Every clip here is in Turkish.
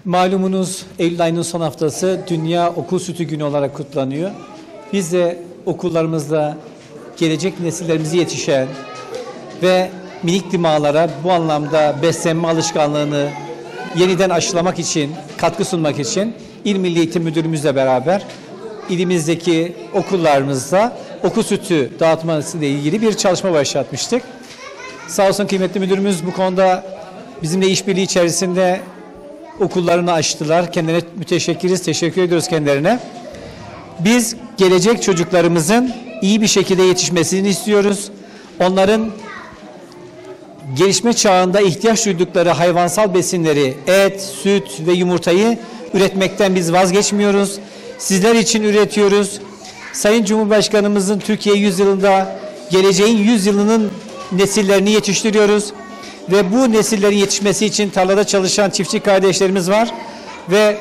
Malumunuz Eylül ayının son haftası Dünya Okul Sütü Günü olarak kutlanıyor. Biz de okullarımızda gelecek nesillerimizi yetişen ve minik dimağlara bu anlamda beslenme alışkanlığını yeniden aşılamak için, katkı sunmak için İl Milli Eğitim Müdürümüzle beraber ilimizdeki okullarımızda okul sütü dağıtması ile ilgili bir çalışma başlatmıştık. Sağ olsun kıymetli müdürümüz bu konuda bizimle işbirliği içerisinde okullarını açtılar. Kendilerine müteşekkiriz, teşekkür ediyoruz kendilerine. Biz gelecek çocuklarımızın iyi bir şekilde yetişmesini istiyoruz. Onların gelişme çağında ihtiyaç duydukları hayvansal besinleri, et, süt ve yumurtayı üretmekten biz vazgeçmiyoruz. Sizler için üretiyoruz. Sayın Cumhurbaşkanımızın Türkiye 100 yılında geleceğin 100 yılının nesillerini yetiştiriyoruz. Ve bu nesillerin yetişmesi için tarlada çalışan çiftçi kardeşlerimiz var. Ve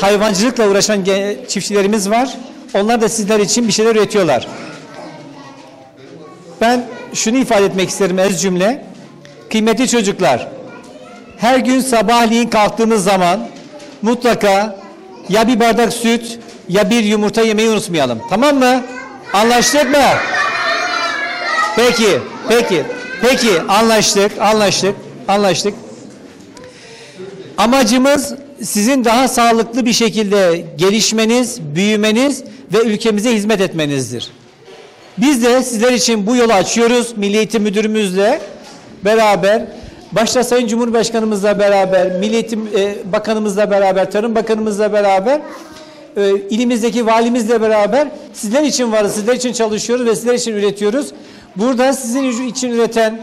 hayvancılıkla uğraşan çiftçilerimiz var. Onlar da sizler için bir şeyler üretiyorlar. Ben şunu ifade etmek isterim ez cümle. Kıymetli çocuklar, her gün sabahleyin kalktığımız zaman mutlaka ya bir bardak süt ya bir yumurta yemeyi unutmayalım. Tamam mı? Anlaştık mı? Peki, anlaştık. Amacımız sizin daha sağlıklı bir şekilde gelişmeniz, büyümeniz ve ülkemize hizmet etmenizdir. Biz de sizler için bu yolu açıyoruz. Milli Eğitim Müdürümüzle beraber, başta Sayın Cumhurbaşkanımızla beraber, Milli Eğitim Bakanımızla beraber, Tarım Bakanımızla beraber, ilimizdeki valimizle beraber sizler için varız, sizler için çalışıyoruz ve sizler için üretiyoruz. Burada sizin için üreten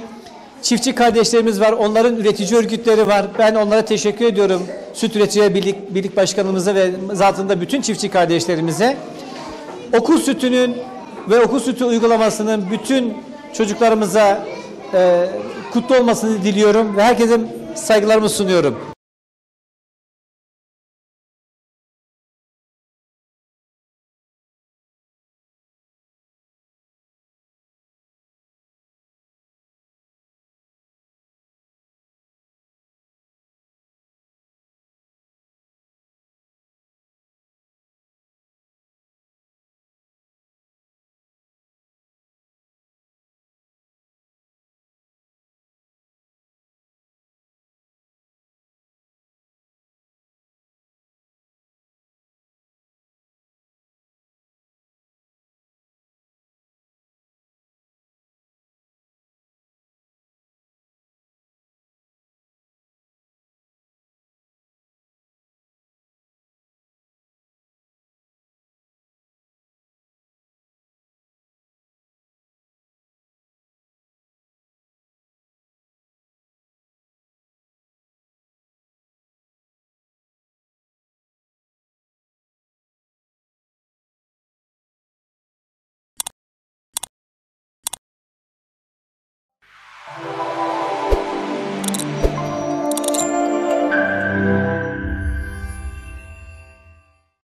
çiftçi kardeşlerimiz var, onların üretici örgütleri var. Ben onlara teşekkür ediyorum. Süt Üreticiler Birlik Başkanımıza ve zatında bütün çiftçi kardeşlerimize. Okul sütünün ve okul sütü uygulamasının bütün çocuklarımıza kutlu olmasını diliyorum ve herkese saygılarımı sunuyorum.